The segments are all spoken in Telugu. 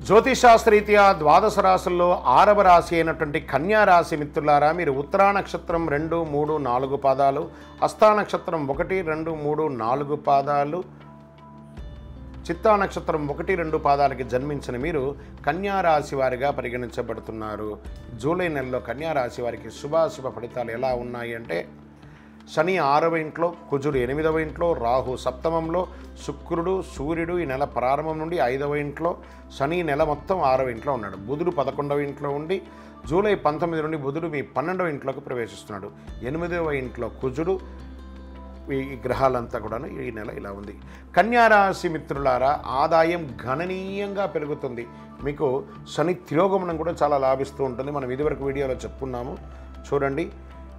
జ్యోతిషాస్త్రరీత్యా ద్వాదశ రాశుల్లో 6వ రాశి అయినటువంటి కన్యా రాశి మిత్రులారా, మీరు ఉత్తరా నక్షత్రం 2, 3, 4 పాదాలు, హస్తా నక్షత్రం 1, 2, 3, 4 పాదాలు, చిత్తా నక్షత్రం 1, 2 పాదాలకి జన్మించిన మీరు కన్యా రాశి వారిగా పరిగణించబడుతున్నారు. జూలై నెలలో కన్యా రాశి వారికి శుభాశుభ ఫలితాలు ఎలా ఉన్నాయి అంటే, శని 6వ ఇంట్లో, కుజుడు 8వ ఇంట్లో, రాహు సప్తమంలో, శుక్రుడు సూర్యుడు ఈ నెల ప్రారంభం నుండి 5వ ఇంట్లో, శని నెల మొత్తం 6వ ఇంట్లో ఉన్నాడు. బుధుడు 11వ ఇంట్లో ఉండి జూలై 19 నుండి బుధుడు మీ 12వ ఇంట్లోకి ప్రవేశిస్తున్నాడు. 8వ ఇంట్లో కుజుడు. ఈ గ్రహాలంతా కూడా ఈ నెల ఇలా ఉంది. కన్యా రాశి మిత్రులారా, ఆదాయం గణనీయంగా పెరుగుతుంది. మీకు శని తిరోగమనం కూడా చాలా లాభిస్తూ ఉంటుంది. మనం ఇదివరకు వీడియోలో చెప్పుకున్నాము, చూడండి.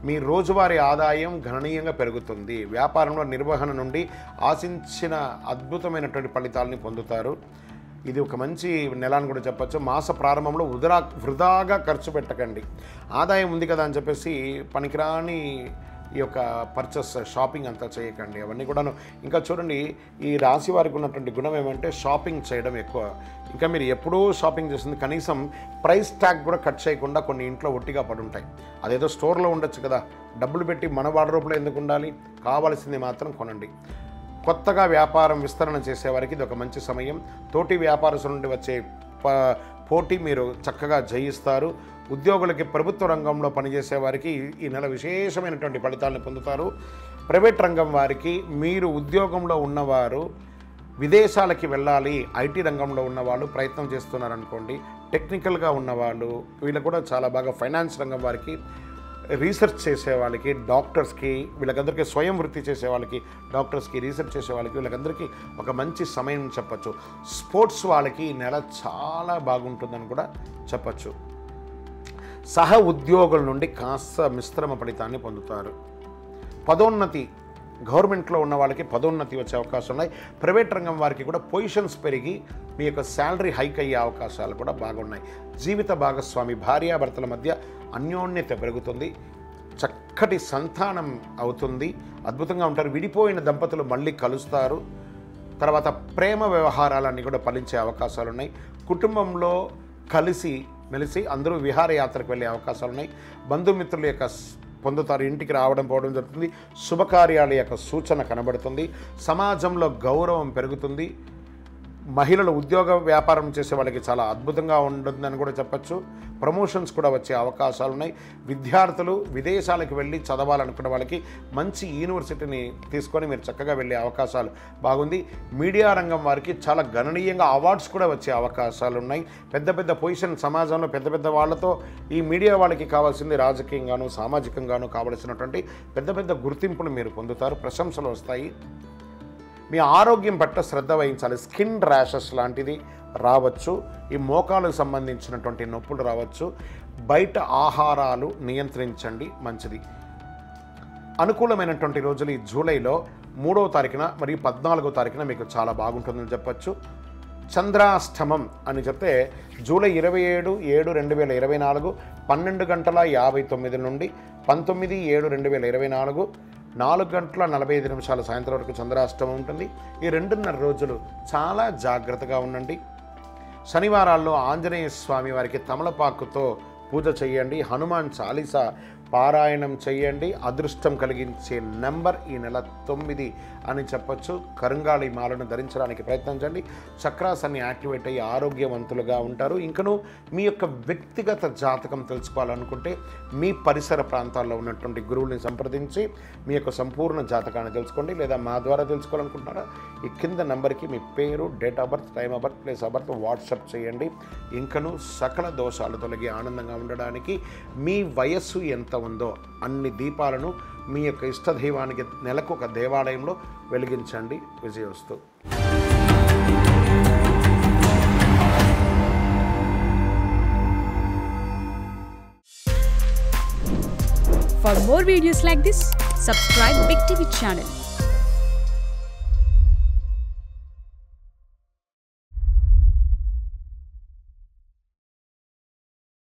మీ రోజువారీ ఆదాయం గణనీయంగా పెరుగుతుంది. వ్యాపారంలో నిర్వహణ నుండి ఆశించిన అద్భుతమైనటువంటి ఫలితాలని పొందుతారు. ఇది ఒక మంచి నెల అని కూడా చెప్పచ్చు. మాస ప్రారంభంలో వృధాగా ఖర్చు పెట్టకండి. ఆదాయం ఉంది కదా అని చెప్పేసి పనికిరాని ఈ యొక్క పర్చేస్ షాపింగ్ అంతా చేయకండి. అవన్నీ కూడాను. ఇంకా చూడండి, ఈ రాశి వారికి ఉన్నటువంటి గుణం ఏమంటే షాపింగ్ చేయడం ఎక్కువ. ఇంకా మీరు ఎప్పుడూ షాపింగ్ చేస్తుంది, కనీసం ప్రైస్ ట్యాగ్ కూడా కట్ చేయకుండా కొన్ని ఇంట్లో ఒట్టిగా పడి ఉంటాయి. అదేదో స్టోర్లో ఉండొచ్చు కదా, డబ్బులు పెట్టి మన వార్డ్రోబ్లో ఎందుకు ఉండాలి? కావాల్సింది మాత్రం కొనండి. కొత్తగా వ్యాపారం విస్తరణ చేసేవారికి ఇది ఒక మంచి సమయం. తోటి వ్యాపారస్తుల నుండి వచ్చే పోటీ మీరు చక్కగా జయిస్తారు. ఉద్యోగులకి, ప్రభుత్వ రంగంలో పనిచేసే వారికి ఈ నెల విశేషమైనటువంటి ఫలితాలను పొందుతారు. ప్రైవేట్ రంగం వారికి, మీరు ఉద్యోగంలో ఉన్నవారు విదేశాలకి వెళ్ళాలి, ఐటీ రంగంలో ఉన్నవాళ్ళు ప్రయత్నం చేస్తున్నారనుకోండి, టెక్నికల్గా ఉన్నవాళ్ళు వీళ్ళు కూడా చాలా బాగా, ఫైనాన్స్ రంగం వారికి, రీసెర్చ్ చేసే వాళ్ళకి, డాక్టర్స్కి, వీళ్ళకందరికీ స్వయం వృత్తి చేసే వాళ్ళకి, డాక్టర్స్కి, రీసెర్చ్ చేసే వాళ్ళకి, వీళ్ళకందరికీ ఒక మంచి సమయం చెప్పచ్చు. స్పోర్ట్స్ వాళ్ళకి ఈ నెల చాలా బాగుంటుందని కూడా చెప్పచ్చు. సహ ఉద్యోగుల నుండి కాస్త మిశ్రమ ఫలితాన్ని పొందుతారు. పదోన్నతి, గవర్నమెంట్లో ఉన్న వాళ్ళకి పదోన్నతి వచ్చే అవకాశం ఉన్నాయి. ప్రైవేట్ రంగం వారికి కూడా పొజిషన్స్ పెరిగి మీ యొక్క శాలరీ హైక్ అయ్యే అవకాశాలు కూడా బాగున్నాయి. జీవిత భాగస్వామి, భార్యాభర్తల మధ్య అన్యోన్యత పెరుగుతుంది. చక్కటి సంతానం అవుతుంది. అద్భుతంగా ఉంటారు. విడిపోయిన దంపతులు మళ్ళీ కలుస్తారు. తర్వాత ప్రేమ వ్యవహారాలన్నీ కూడా ఫలించే అవకాశాలు ఉన్నాయి. కుటుంబంలో కలిసి మెలిసి అందరూ విహారయాత్రకు వెళ్ళే అవకాశాలు ఉన్నాయి. బంధుమిత్రుల యొక్క పొందుతారు. ఇంటికి రావడం పోవడం జరుగుతుంది. శుభకార్యాల యొక్క సూచన కనబడుతుంది. సమాజంలో గౌరవం పెరుగుతుంది. మహిళలు ఉద్యోగ వ్యాపారం చేసే వాళ్ళకి చాలా అద్భుతంగా ఉంటుందని కూడా చెప్పచ్చు. ప్రమోషన్స్ కూడా వచ్చే అవకాశాలు ఉన్నాయి. విద్యార్థులు విదేశాలకు వెళ్ళి చదవాలనుకున్న వాళ్ళకి మంచి యూనివర్సిటీని తీసుకొని మీరు చక్కగా వెళ్ళే అవకాశాలు బాగుంది. మీడియా రంగం వారికి చాలా గణనీయంగా అవార్డ్స్ కూడా వచ్చే అవకాశాలు ఉన్నాయి. పెద్ద పెద్ద పొజిషన్, సమాజంలో పెద్ద పెద్ద వాళ్ళతో ఈ మీడియా వాళ్ళకి కావాల్సింది రాజకీయంగాను సామాజికంగాను కావలసినటువంటి పెద్ద పెద్ద గుర్తింపులు మీరు పొందుతారు. ప్రశంసలు వస్తాయి. మీ ఆరోగ్యం పట్ల శ్రద్ధ వహించాలి. స్కిన్ ర్యాషెస్ లాంటిది రావచ్చు. ఈ మోకాలకు సంబంధించినటువంటి నొప్పులు రావచ్చు. బయట ఆహారాలు నియంత్రించండి, మంచిది. అనుకూలమైనటువంటి రోజులు ఈ జూలైలో 3వ తారీఖున మరియు 14వ తారీఖున మీకు చాలా బాగుంటుందని చెప్పచ్చు. చంద్రాష్టమం అని చెప్తే జూలై 27/7/2024 12:59 నుండి 19/7/2024 4:45 సాయంత్రం వరకు చంద్రాష్టమం ఉంటుంది. ఈ 2.5 రోజులు చాలా జాగ్రత్తగా ఉండండి. శనివారాల్లో ఆంజనేయ స్వామి వారికి తమలపాకుతో పూజ చేయండి. హనుమాన్ చాలీసా పారాయణం చేయండి. అదృష్టం కలిగించే నెంబర్ ఈ నెల 9 అని చెప్పచ్చు. కరుంగాళి మాలను ధరించడానికి ప్రయత్నించండి. చక్రాస్ అన్ని యాక్టివేట్ అయ్యి ఆరోగ్యవంతులుగా ఉంటారు. ఇంకను మీ యొక్క వ్యక్తిగత జాతకం తెలుసుకోవాలనుకుంటే మీ పరిసర ప్రాంతాల్లో ఉన్నటువంటి గురువుల్ని సంప్రదించి మీ యొక్క సంపూర్ణ జాతకాన్ని తెలుసుకోండి. లేదా మా ద్వారా తెలుసుకోవాలనుకుంటున్నారా, ఈ కింద నెంబర్కి మీ పేరు, date of birth, time of birth, place of birth WhatsApp చేయండి. ఇంకను సకల దోషాలు తొలగి ఆనందంగా ఉండడానికి మీ వయస్సు ఎంత ఉందో అన్ని దీపాలను మీ యొక్క ఇష్టదైవానికి నెలకు ఒక దేవాలయంలో వెలిగించండి. విజయోస్తు. For more videos like this, subscribe Big TV channel.